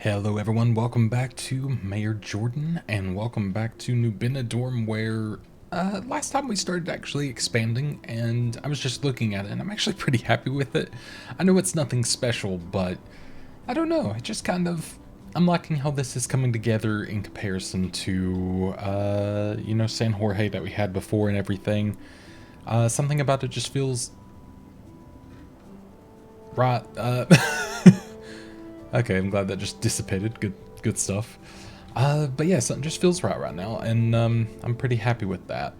Hello everyone, welcome back to Mayor Jordan, and welcome back to New Benidorm, where last time we started actually expanding, and I was just looking at it, and I'm actually pretty happy with it. I know it's nothing special, but I don't know, it just kind of, I'm liking how this is coming together in comparison to, San Jorge that we had before and everything. Something about it just feels right. Okay, I'm glad that just dissipated. Good stuff. But yeah, something just feels right now, and I'm pretty happy with that.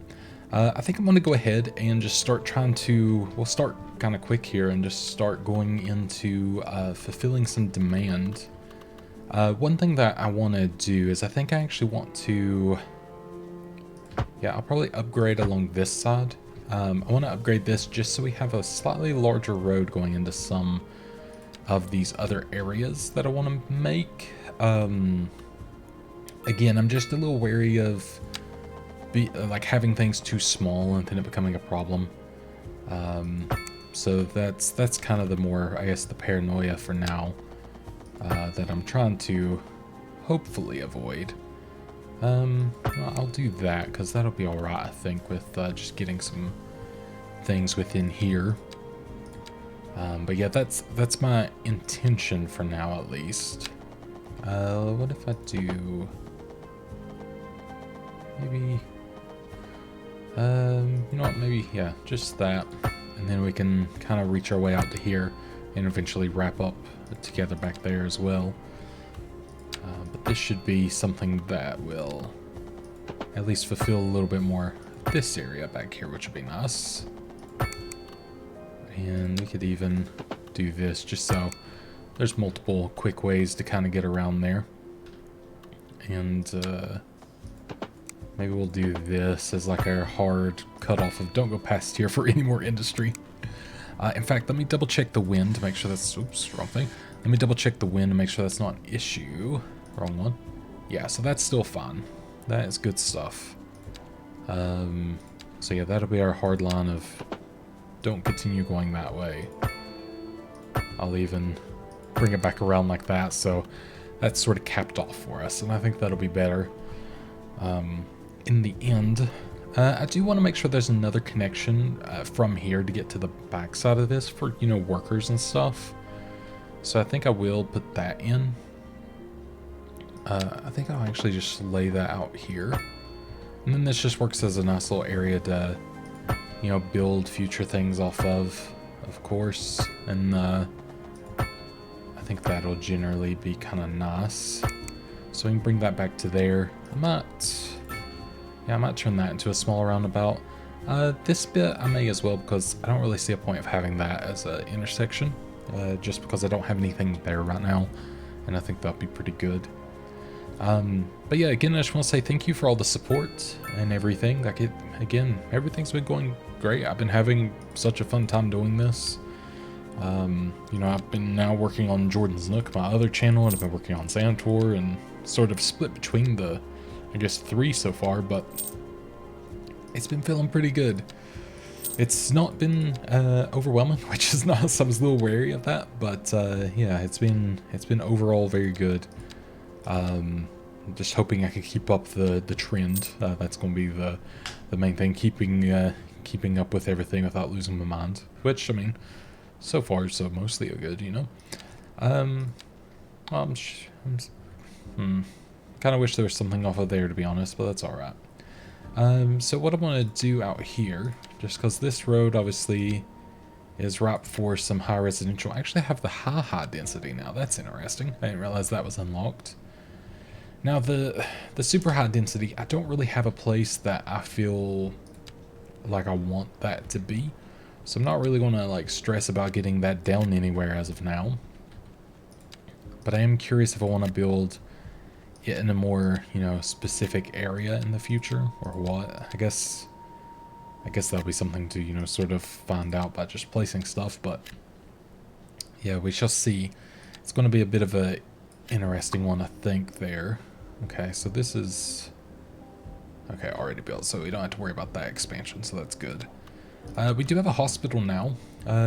I think I'm gonna go ahead and just start trying to. We'll start kind of quick here and just start going into fulfilling some demand. One thing that I want to do is I think I actually want to. Yeah, I'll probably upgrade along this side. I want to upgrade this just so we have a slightly larger road going into some of these other areas that I want to make. Again, I'm just a little wary of like having things too small and then it becoming a problem. So that's kind of the more, I guess, the paranoia for now that I'm trying to hopefully avoid. Well, I'll do that because that'll be alright, I think, with just getting some things within here. But yeah, that's my intention for now, at least. What if I do maybe, you know what, maybe, yeah, just that, and then we can kind of reach our way out to here and eventually wrap up together back there as well. But this should be something that will at least fulfill a little bit more this area back here, which would be nice. And we could even do this just so there's multiple quick ways to kind of get around there. And maybe we'll do this as like our hard cutoff of don't go past here for any more industry. In fact, let me double check the wind to make sure that's, oops, wrong thing. Let me double check the wind to make sure that's not an issue. Wrong one. Yeah, so that's still fine. That is good stuff. So yeah, that'll be our hard line of don't continue going that way. I'll even bring it back around like that, so that's sort of capped off for us, and I think that'll be better. In the end, I do want to make sure there's another connection from here to get to the back side of this for, you know, workers and stuff. So I think I will put that in. I think I'll actually just lay that out here. And then this just works as a nice little area to, you know, build future things off of course. And I think that'll generally be kind of nice. So we can bring that back to there. I might turn that into a small roundabout. This bit I may as well, because I don't really see a point of having that as an intersection. Just because I don't have anything there right now. And I think that'll be pretty good. But yeah, again, I just want to say thank you for all the support and everything. Like, again, everything's been going great. I've been having such a fun time doing this. You know, I've been now working on Jordan's Nook, my other channel, and I've been working on Santor, and sort of split between the, I guess, 3 so far, but it's been feeling pretty good. It's not been overwhelming, which is nice. I was a little wary of that, but yeah, it's been overall very good. Just hoping I could keep up the trend. That's going to be the main thing, keeping up with everything without losing my mind. Which, I mean, so far so mostly good, you know. Well, kind of wish there was something off of there, to be honest, but that's all right. So what I want to do out here, just because this road obviously is ripe for some high residential. I actually have the high density now. That's interesting. I didn't realize that was unlocked. Now the super high density, I don't really have a place that I feel like I want that to be. So I'm not really going to like stress about getting that down anywhere as of now. But I am curious if I want to build it in a more, you know, specific area in the future or what. I guess that'll be something to, you know, sort of find out by just placing stuff. But yeah, we shall see. It's going to be a bit of a interesting one, I think, there. Okay, so this is okay, already built, so we don't have to worry about that expansion, so that's good. We do have a hospital now,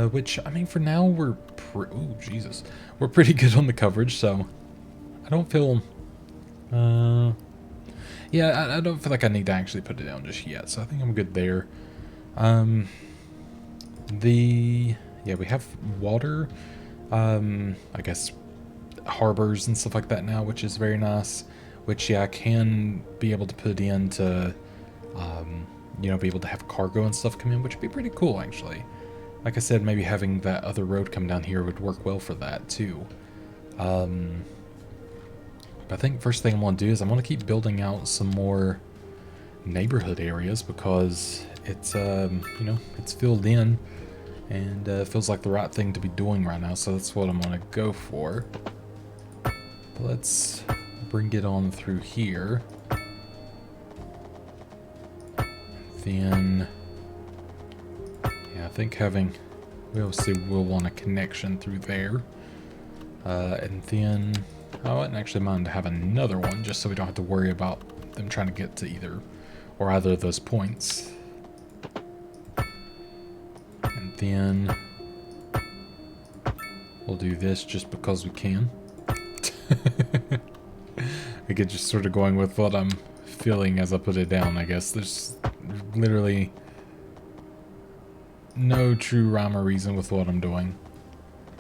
which, I mean, for now we're pretty good on the coverage, so I don't feel... yeah, I don't feel like I need to actually put it down just yet, so I think I'm good there. Yeah, we have water, I guess harbors and stuff like that now, which is very nice, which, yeah, I can be able to put in to, you know, be able to have cargo and stuff come in, which would be pretty cool, actually. Like I said, maybe having that other road come down here would work well for that, too. But I think first thing I'm going to do is I'm going to keep building out some more neighborhood areas, because it's, you know, it's filled in, and feels like the right thing to be doing right now, so that's what I'm going to go for. But let's bring it on through here. Then, yeah, I think we'll want a connection through there. And then, I wouldn't actually mind to have another one, just so we don't have to worry about them trying to get to either of those points. And then, we'll do this just because we can. I get just sort of going with what I'm feeling as I put it down, I guess. There's literally no true rhyme or reason with what I'm doing.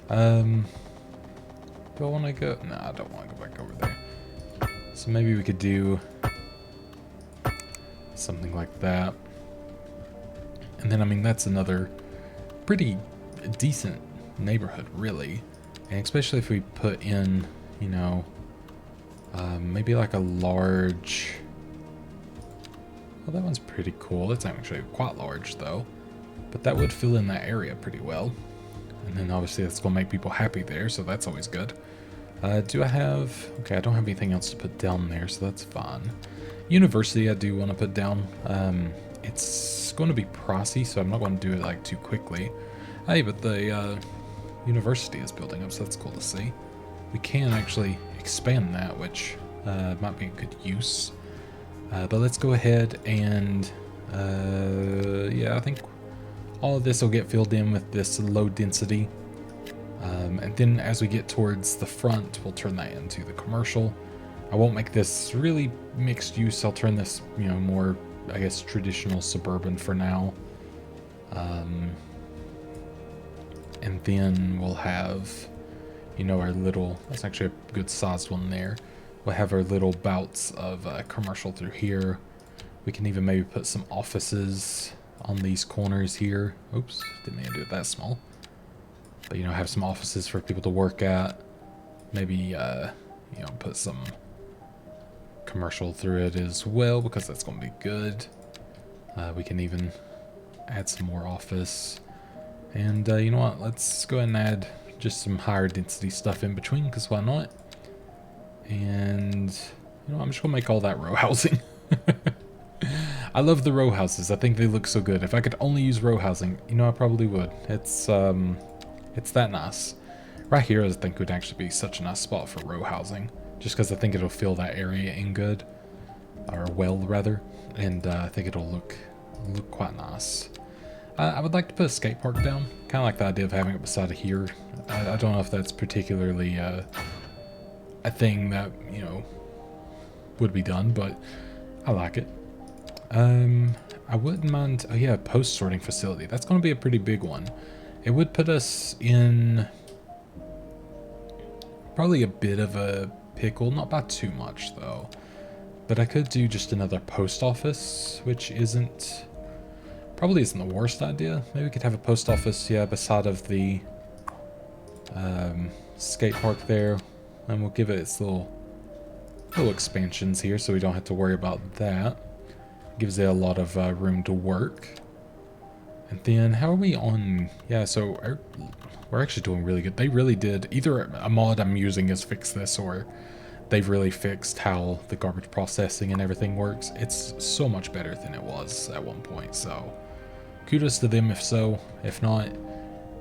Do I want to go? No, I don't want to go back over there. So maybe we could do something like that. And then, I mean, that's another pretty decent neighborhood, really. And especially if we put in, you know, maybe like a large... Well, that one's pretty cool. It's actually quite large, though. But that would fill in that area pretty well. And then obviously that's going to make people happy there, so that's always good. Do I have... Okay, I don't have anything else to put down there, so that's fine. University I do want to put down. It's going to be pricey, so I'm not going to do it like too quickly. Hey, but the university is building up, so that's cool to see. We can actually expand that, which might be a good use. But let's go ahead and... yeah, I think all of this will get filled in with this low density. And then as we get towards the front, we'll turn that into the commercial. I won't make this really mixed use. I'll turn this, you know, more, I guess, traditional suburban for now. And then we'll have, you know, our little, that's actually a good sized one there. We'll have our little bouts of commercial through here. We can even maybe put some offices on these corners here. Oops, didn't mean to do it that small. But, you know, have some offices for people to work at. Maybe, you know, put some commercial through it as well, because that's going to be good. We can even add some more office. And, you know what, let's go ahead and add just some higher density stuff in between, because why not? And, you know, I'm just going to make all that row housing. I love the row houses. I think they look so good. If I could only use row housing, you know, I probably would. It's that nice. Right here, I think would actually be such a nice spot for row housing, just because I think it'll fill that area in good, or well rather, and I think it'll look quite nice. I would like to put a skate park down. Kind of like the idea of having it beside of here. I don't know if that's particularly a thing that, you know, would be done, but I like it. I wouldn't mind... Oh yeah, post sorting facility. That's going to be a pretty big one. It would put us in probably a bit of a pickle. Not by too much, though. But I could do just another post office, which probably isn't the worst idea. Maybe we could have a post office, yeah, beside of the skate park there. And we'll give it its little expansions here, so we don't have to worry about that. Gives it a lot of room to work. And then, how are we on... Yeah, so we're actually doing really good. They really did... Either a mod I'm using has fixed this, or they've really fixed how the garbage processing and everything works. It's so much better than it was at one point, so... Kudos to them if so. If not,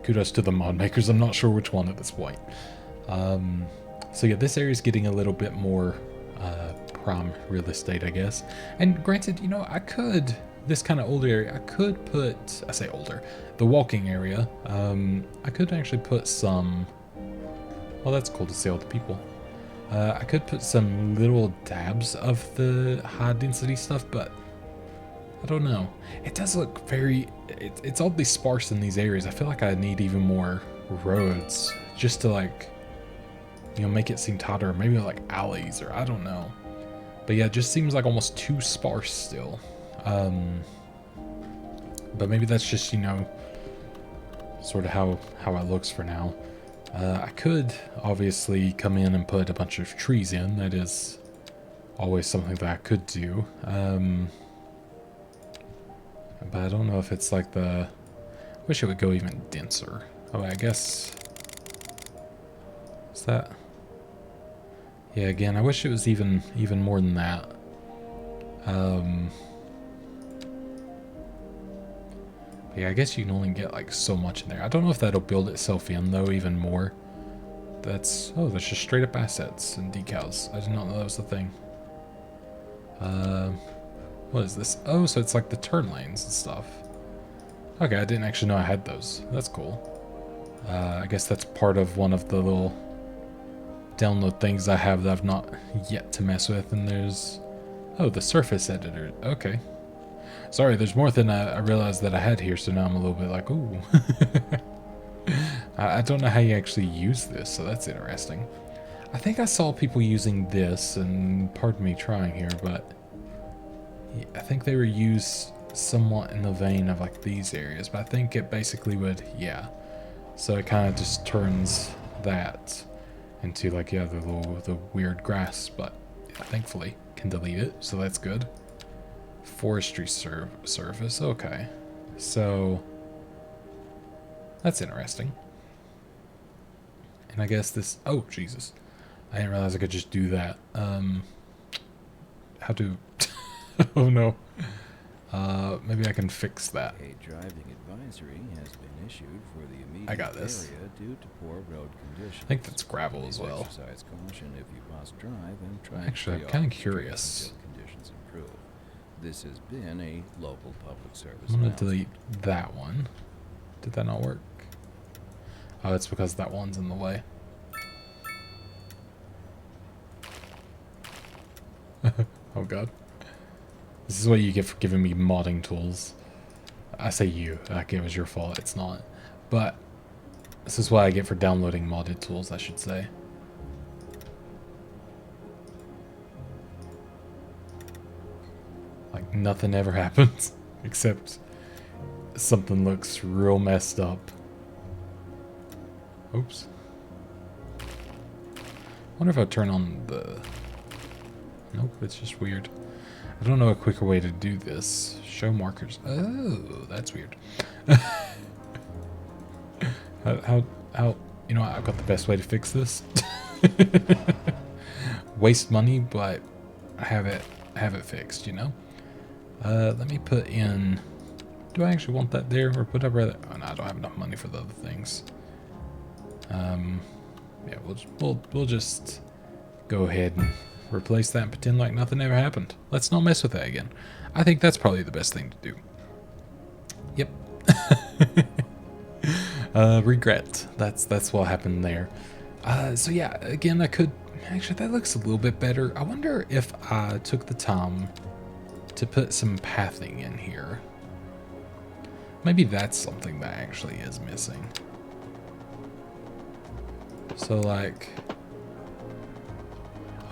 kudos to the mod makers. I'm not sure which one at this point. So yeah, this area is getting a little bit more prime real estate, I guess. And granted, you know, I could... This kind of older area, I could put... I say older. The walking area. I could actually put some... Well, that's cool to see all the people. I could put some little dabs of the high density stuff, but I don't know. It does look very, it's oddly sparse in these areas. I feel like I need even more roads just to like, you know, make it seem tighter. Maybe like alleys or I don't know. But yeah, it just seems like almost too sparse still. But maybe that's just, you know, sort of how it looks for now. I could obviously come in and put a bunch of trees in. That is always something that I could do. But I don't know if it's like the... I wish it would go even denser. Oh, I guess... Is that... Yeah, again, I wish it was even more than that. Yeah, I guess you can only get like so much in there. I don't know if that'll build itself in though even more. That's... Oh, that's just straight up assets and decals. I did not know that was the thing. What is this? Oh, so it's like the turn lanes and stuff. Okay, I didn't actually know I had those. That's cool. I guess that's part of one of the little download things I have that I've not yet to mess with. And there's... Oh, the surface editor. Okay. Sorry, there's more than I realized that I had here, so now I'm a little bit like, ooh. I don't know how you actually use this, so that's interesting. I think I saw people using this, and pardon me trying here, but I think they were used somewhat in the vein of like these areas, but I think it basically would, yeah. So it kind of just turns that into like, yeah, the weird grass, but yeah, thankfully can delete it, so that's good. Forestry surface, okay. So that's interesting. And I guess this, oh Jesus, I didn't realize I could just do that. How to, oh no. Maybe I can fix that. A driving advisory has been issued for the immediate I got this. area due to poor road conditions. I think that's gravel as well. Exercise caution if you must drive and try. Actually, I'm kind of curious. Until conditions improve. This has been a local public service. I'm gonna delete that one. Did that not work? Oh, it's because that one's in the way. Oh god. This is what you get for giving me modding tools. I say you, like it was your fault, it's not. But this is what I get for downloading modded tools, I should say. Like nothing ever happens, except something looks real messed up. Oops. Wonder if I turn on the... Nope, it's just weird. I don't know a quicker way to do this. Show markers. Oh, that's weird. how, you know, I've got the best way to fix this. Waste money, but I have it fixed, you know? Let me put in... Do I actually want that there, or would I rather... Oh, no, I don't have enough money for the other things. Yeah, we'll just go ahead and replace that and pretend like nothing ever happened. Let's not mess with that again. I think that's probably the best thing to do. Yep. Regret. That's what happened there. So yeah, again, I could... Actually, that looks a little bit better. I wonder if I took the time to put some pathing in here. Maybe that's something that actually is missing. So like...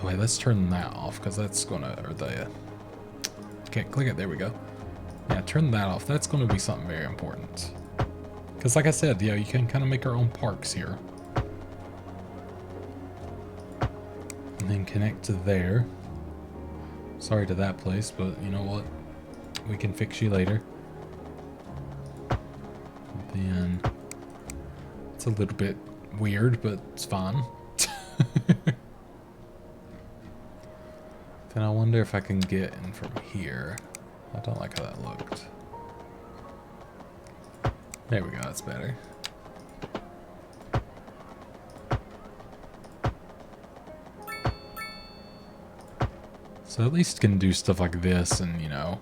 Oh wait, let's turn that off, because that's gonna... Or the... Can't click it, there we go. Yeah, turn that off. That's gonna be something very important. Because like I said, you know, you can kind of make our own parks here. And then connect to there. Sorry to that place, but you know what? We can fix you later. Then... It's a little bit weird, but it's fine. Then I wonder if I can get in from here. I don't like how that looked. There we go, that's better. So at least can do stuff like this and, you know,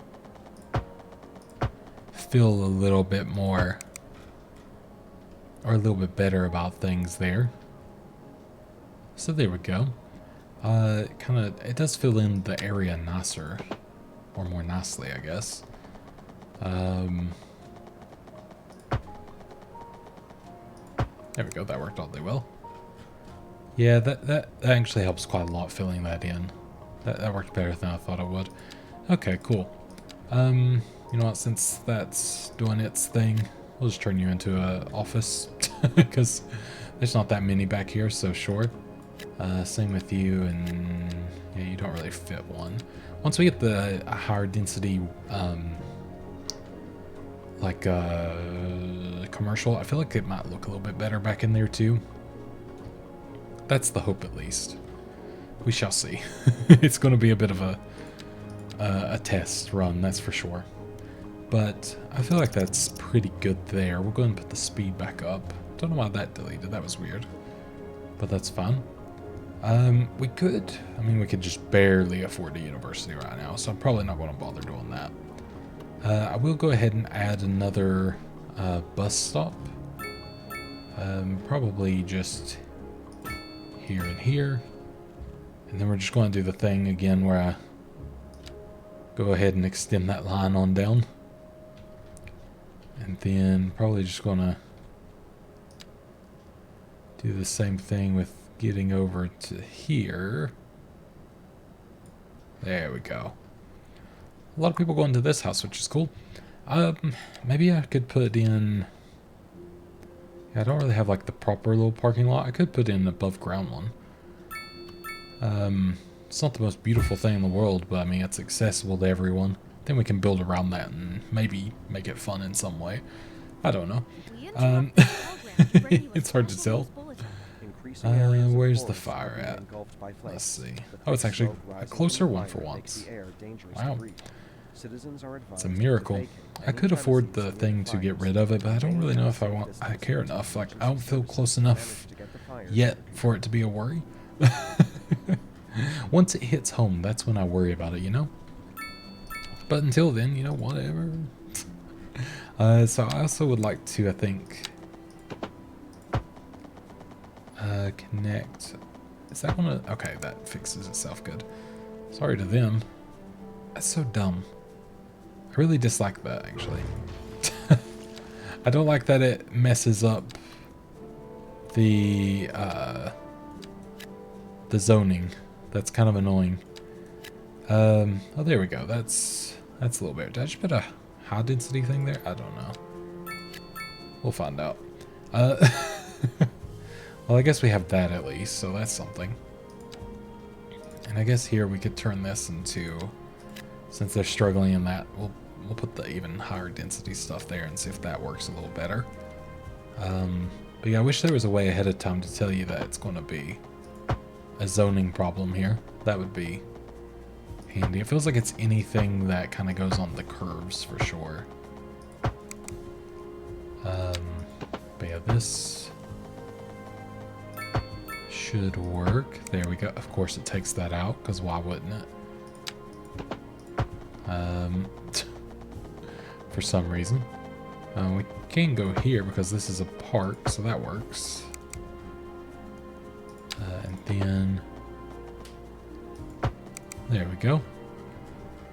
feel a little bit more, or a little bit better about things there. So there we go. It does fill in the area nicer, or more nicely, I guess. There we go, that worked oddly well. Yeah, that actually helps quite a lot filling that in. That worked better than I thought it would. Okay, cool. You know what, since that's doing its thing, we'll just turn you into an office, because there's not that many back here, so sure. Same with you, and yeah, you don't really fit one. Once we get the higher density, commercial, I feel like it might look a little bit better back in there too. That's the hope, at least. We shall see. It's going to be a bit of a test run, that's for sure. But I feel like that's pretty good there. We'll go ahead and put the speed back up. Don't know why that deleted. That was weird. But that's fine. We could just barely afford a university right now, so I'm probably not going to bother doing that. I will go ahead and add another bus stop. Probably just here and here. And then we're just going to do the thing again where I go ahead and extend that line on down. And then probably just going to do the same thing with getting over to here. There we go. A lot of people go into this house, which is cool. Maybe I could put in... Yeah, I don't really have like the proper little parking lot. I could put in an above ground one. It's not the most beautiful thing in the world, but I mean, it's accessible to everyone. Then we can build around that and maybe make it fun in some way. I don't know. It's hard to tell. Where's the fire at? Let's see. Oh, it's actually a closer one for once. Wow. It's a miracle. I could afford the thing to get rid of it, but I don't really know if I care enough. Like, I don't feel close enough yet for it to be a worry. Once it hits home, that's when I worry about it, you know? But until then, you know, whatever. So I also would like to, I think, connect. Is that gonna... Okay, that fixes itself good. Sorry to them. That's so dumb. I really dislike that, actually. I don't like that it messes up the zoning. That's kind of annoying. Oh, there we go. That's a little better. Did I just put a high density thing there? I don't know. We'll find out. Well, I guess we have that at least, so that's something. And I guess here we could turn this into, since they're struggling in that, we'll put the even higher density stuff there and see if that works a little better. But yeah, I wish there was a way ahead of time to tell you that it's going to be a zoning problem here. That would be handy. It feels like it's anything that kind of goes on the curves for sure. But yeah, this should work. There we go. Of course it takes that out, because why wouldn't it? For some reason. We can go here because this is a park, so that works. And then there we go.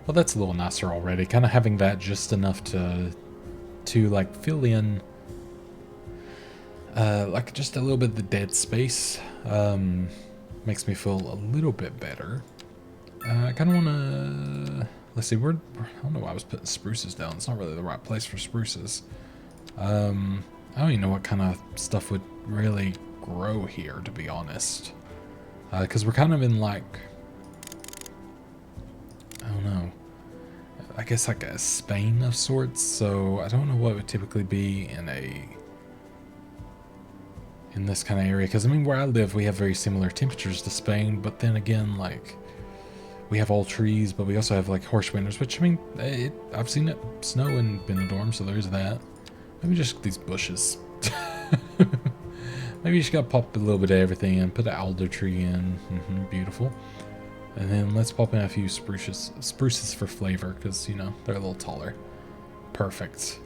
Well, that's a little nicer already. Kind of having that just enough to like fill in like just a little bit of the dead space. Makes me feel a little bit better. I kind of want to... Let's see, I don't know why I was putting spruces down. It's not really the right place for spruces. I don't even know what kind of stuff would really grow here, to be honest. Because we're kind of in like... I don't know. I guess like a Spain of sorts, so I don't know what would typically be in this kind of area. Because I mean, where I live, we have very similar temperatures to Spain, but then again, like... We have all trees, but we also have like harsh winters, which I mean, I've seen it snow in Benidorm, so there's that. Maybe just these bushes. Maybe you just gotta pop a little bit of everything in, put an alder tree in, beautiful. And then let's pop in a few spruces for flavor, because, you know, they're a little taller. Perfect.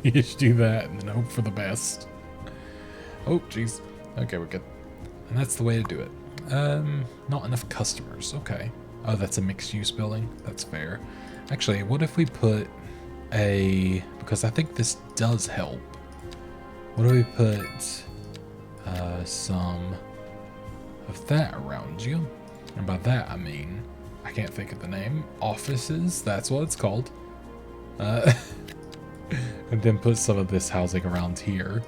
You just do that and then hope for the best. Oh, jeez. Okay, we're good. And that's the way to do it. Not enough customers. Okay. Oh, that's a mixed-use building. That's fair. Actually, what if we put a... Because I think this does help. What do we put some of that around you? And by that, I mean... I can't think of the name. Offices. That's what it's called. And then put some of this housing around here.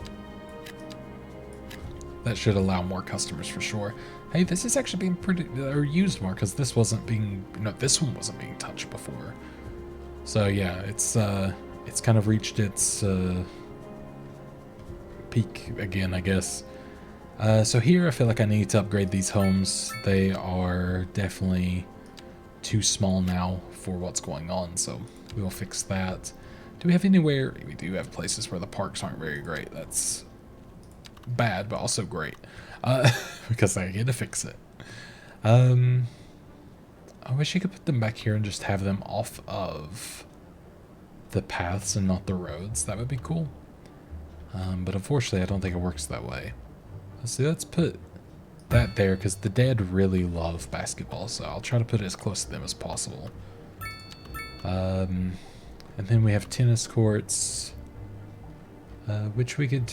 That should allow more customers for sure. Hey, this is actually being pretty, or used more, because this wasn't being, no, this one wasn't being touched before. So yeah, it's kind of reached its peak again, I guess. So here I feel like I need to upgrade these homes. They are definitely too small now for what's going on, so we will fix that. Do we have anywhere? We do have places where the parks aren't very great. That's bad, but also great. Because I get to fix it. I wish you could put them back here and just have them off of the paths and not the roads. That would be cool. But unfortunately, I don't think it works that way. Let's see, let's put that there, because the dead really love basketball, so I'll try to put it as close to them as possible. And then we have tennis courts, which we could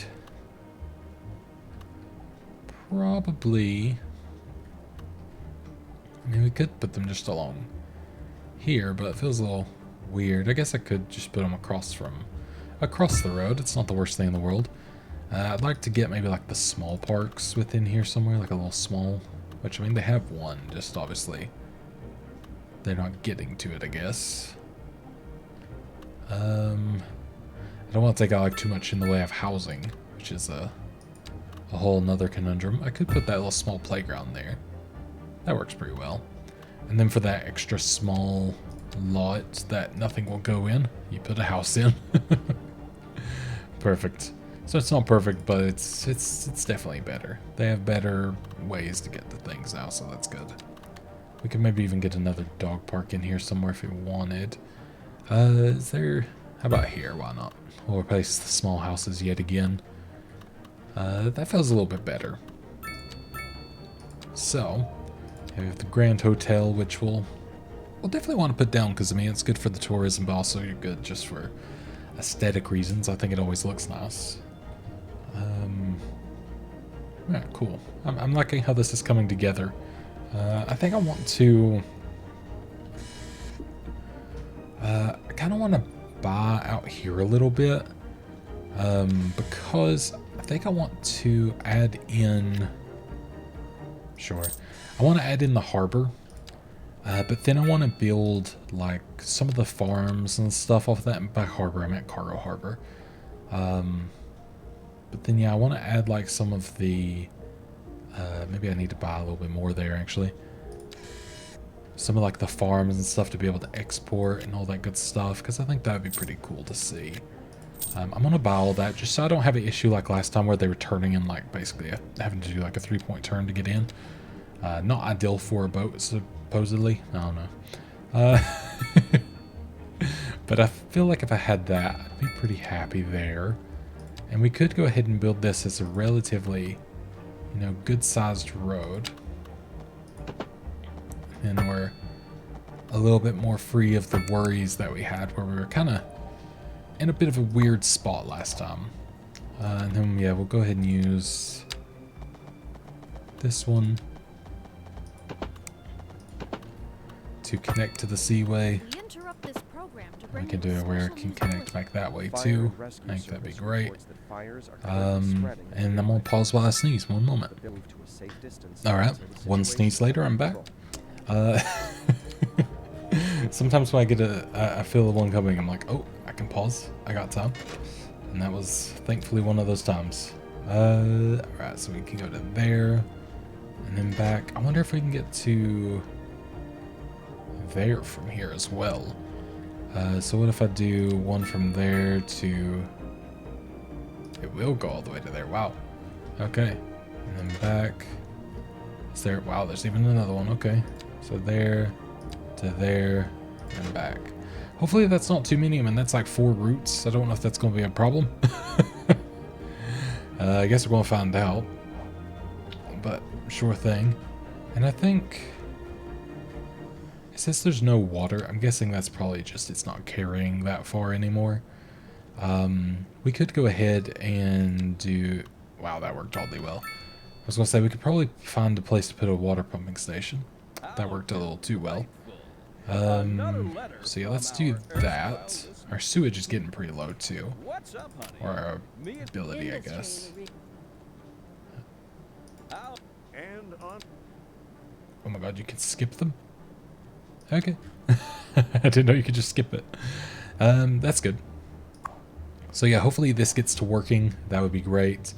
probably... I mean, we could put them just along here, but it feels a little weird. I guess I could just put them across the road. It's not the worst thing in the world. I'd like to get maybe like the small parks within here somewhere, like a little small, which I mean, they have one, just obviously they're not getting to it, I guess. I don't want to take out like too much in the way of housing, which is a whole nother conundrum. I could put that little small playground there. That works pretty well. And then for that extra small lot that nothing will go in, you put a house in. Perfect. So it's not perfect, but it's definitely better. They have better ways to get the things out, so that's good. We could maybe even get another dog park in here somewhere if we wanted. Is there... How about here? Why not? We'll replace the small houses yet again. That feels a little bit better. So, we have the Grand Hotel, which we'll definitely want to put down, because I mean, it's good for the tourism, but also you're good just for aesthetic reasons. I think it always looks nice. Yeah, cool. I'm liking how this is coming together. I think I want to... I kind of want to buy out here a little bit. Because I think I want to add in... Sure. I want to add in the harbor. But then I want to build like some of the farms and stuff off that. And by harbor, I meant cargo harbor. But then, yeah, I want to add like some of the, maybe I need to buy a little bit more there actually. Some of like the farms and stuff to be able to export and all that good stuff, because I think that would be pretty cool to see. I'm going to buy all that just so I don't have an issue like last time where they were turning in like basically having to do like a 3-point turn to get in. Not ideal for a boat, supposedly. I don't know. But I feel like if I had that, I'd be pretty happy there. And we could go ahead and build this as a relatively, you know, good-sized road. And we're a little bit more free of the worries that we had where we were kind of in a bit of a weird spot last time. And then, yeah, we'll go ahead and use this one to connect to the seaway. I can do it where it can connect back that way too. I think that'd be great. And I'm gonna pause while I sneeze. One moment. Alright, one sneeze later, I'm back. Sometimes when I get I feel the one coming, I'm like, oh, I can pause. I got time. And that was thankfully one of those times. Alright, so we can go to there and then back. I wonder if we can get to there from here as well. So what if I do one from there to... It will go all the way to there. Wow. Okay. And then back. Is there... Wow, there's even another one. Okay. So there to there and back. Hopefully that's not too many. I mean, that's like 4 routes. I don't know if that's going to be a problem. I guess we're going to find out. But sure thing. And I think it says there's no water. I'm guessing that's probably just it's not carrying that far anymore. We could go ahead and do... Wow, that worked oddly well. I was going to say we could probably find a place to put a water pumping station. That worked a little too well. So yeah, let's do that. Our sewage is getting pretty low too. Or our ability, I guess. Oh my god, you can skip them? Okay. I didn't know you could just skip it. That's good. So yeah, hopefully this gets to working. That would be great.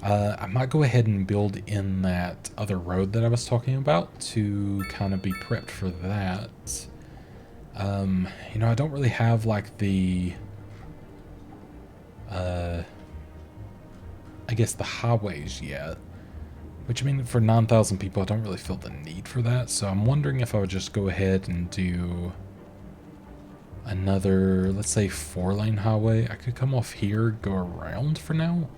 I might go ahead and build in that other road that I was talking about to kind of be prepped for that. You know, I don't really have like the, I guess the highways yet. Which, I mean, for 9,000 people, I don't really feel the need for that. So I'm wondering if I would just go ahead and do another, let's say, 4-lane highway. I could come off here, go around for now.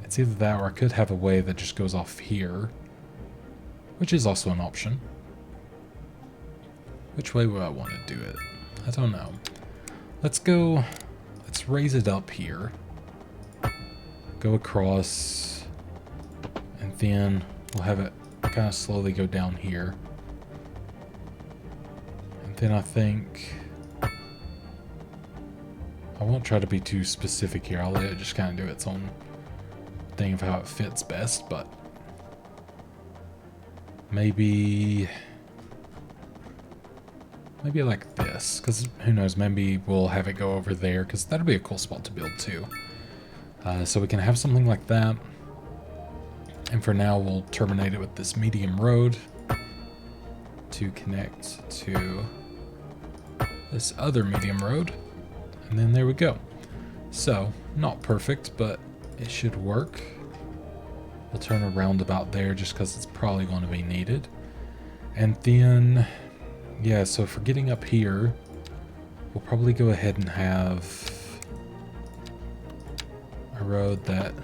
It's either that or I could have a way that just goes off here, which is also an option. Which way would I want to do it? I don't know. Let's raise it up here. Go across, and then we'll have it kind of slowly go down here. And then I think I won't try to be too specific here. I'll let it just kind of do its own thing of how it fits best, but maybe like this, because who knows, maybe we'll have it go over there, because that'll be a cool spot to build too. So we can have something like that, and for now we'll terminate it with this medium road to connect to this other medium road, and then there we go. So, not perfect, but it should work. We'll turn around about there just because it's probably going to be needed. And then, yeah, so for getting up here, we'll probably go ahead and have a road that,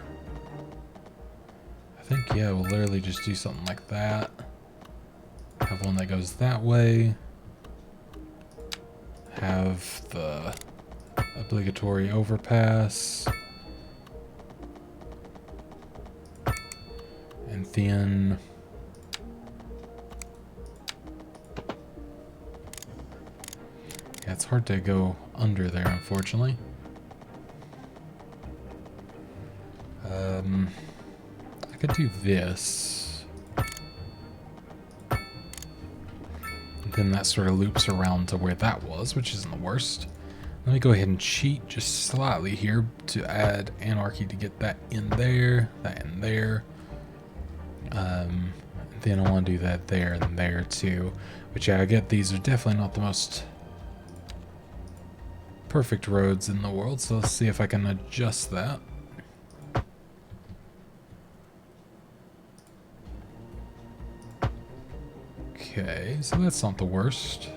I think, yeah, we'll literally just do something like that. Have one that goes that way. Have the obligatory overpass. And then yeah, it's hard to go under there, unfortunately. I could do this. And then that sort of loops around to where that was, which isn't the worst. Let me go ahead and cheat just slightly here to add anarchy to get that in there, that in there. Then I want to do that there and there too. But yeah, I get these are definitely not the most perfect roads in the world, so let's see if I can adjust that. Okay, so that's not the worst.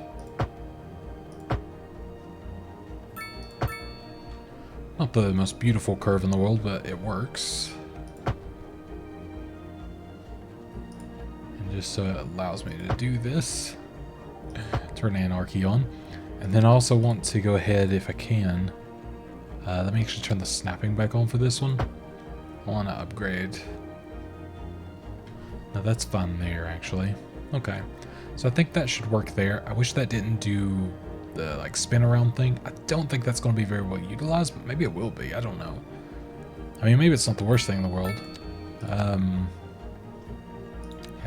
Not the most beautiful curve in the world, but it works. And just so it allows me to do this, turn anarchy on. And then I also want to go ahead, if I can, let me actually turn the snapping back on for this one. I want to upgrade. No, that's fun there, actually. Okay, so I think that should work there. I wish that didn't do the like spin around thing. I don't think that's going to be very well utilized, but maybe it will be. I don't know. I mean, maybe it's not the worst thing in the world. Yeah,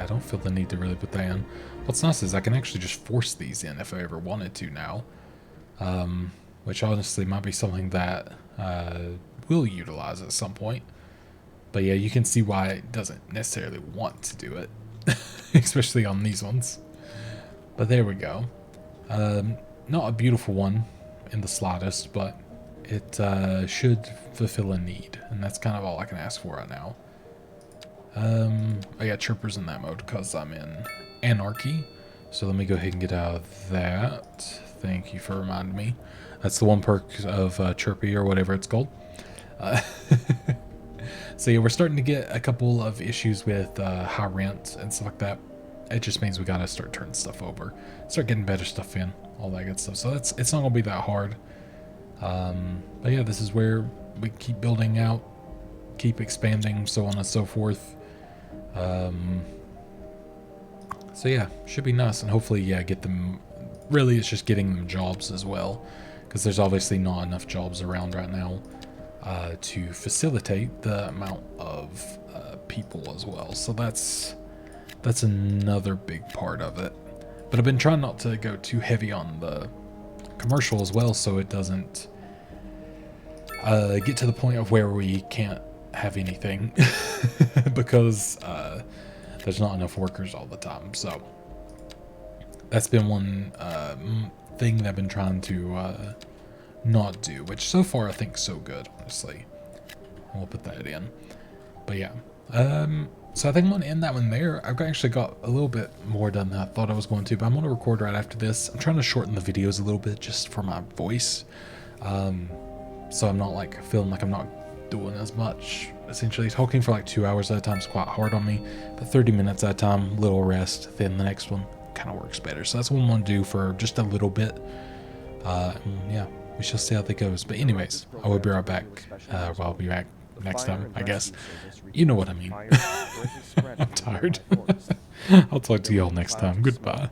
I don't feel the need to really put that in. What's nice is I can actually just force these in if I ever wanted to now. Which honestly might be something that we'll utilize at some point. But yeah, you can see why it doesn't necessarily want to do it. Especially on these ones. But there we go. Not a beautiful one in the slightest, but it should fulfill a need. And that's kind of all I can ask for right now. I got chirpers in that mode because I'm in anarchy. So let me go ahead and get out of that. Thank you for reminding me. That's the one perk of chirpy or whatever it's called. So yeah, we're starting to get a couple of issues with high rent and stuff like that. It just means we gotta start turning stuff over, start getting better stuff in, all that good stuff. So it's not gonna be that hard. But yeah, this is where we keep building out, keep expanding, so on and so forth. So yeah, should be nice, and hopefully, yeah, get them. Really, it's just getting them jobs as well, because there's obviously not enough jobs around right now to facilitate the amount of people as well. So that's another big part of it. But I've been trying not to go too heavy on the commercial as well, so it doesn't get to the point of where we can't have anything because there's not enough workers all the time. So that's been one thing that I've been trying to not do, which so far I think is so good, honestly. We'll put that in. But yeah, so I think I'm going to end that one there. I've actually got a little bit more done than I thought I was going to, but I'm going to record right after this. I'm trying to shorten the videos a little bit just for my voice, so I'm not like feeling like I'm not doing as much. Essentially, talking for like 2 hours at a time is quite hard on me, but 30 minutes at a time, little rest, then the next one kind of works better. So that's what I'm going to do for just a little bit. Yeah, we shall see how that goes. But anyways, I will be right back. Well, I'll be back next time, I guess. You know what I mean. I'm tired. I'll talk to you all next time. Goodbye.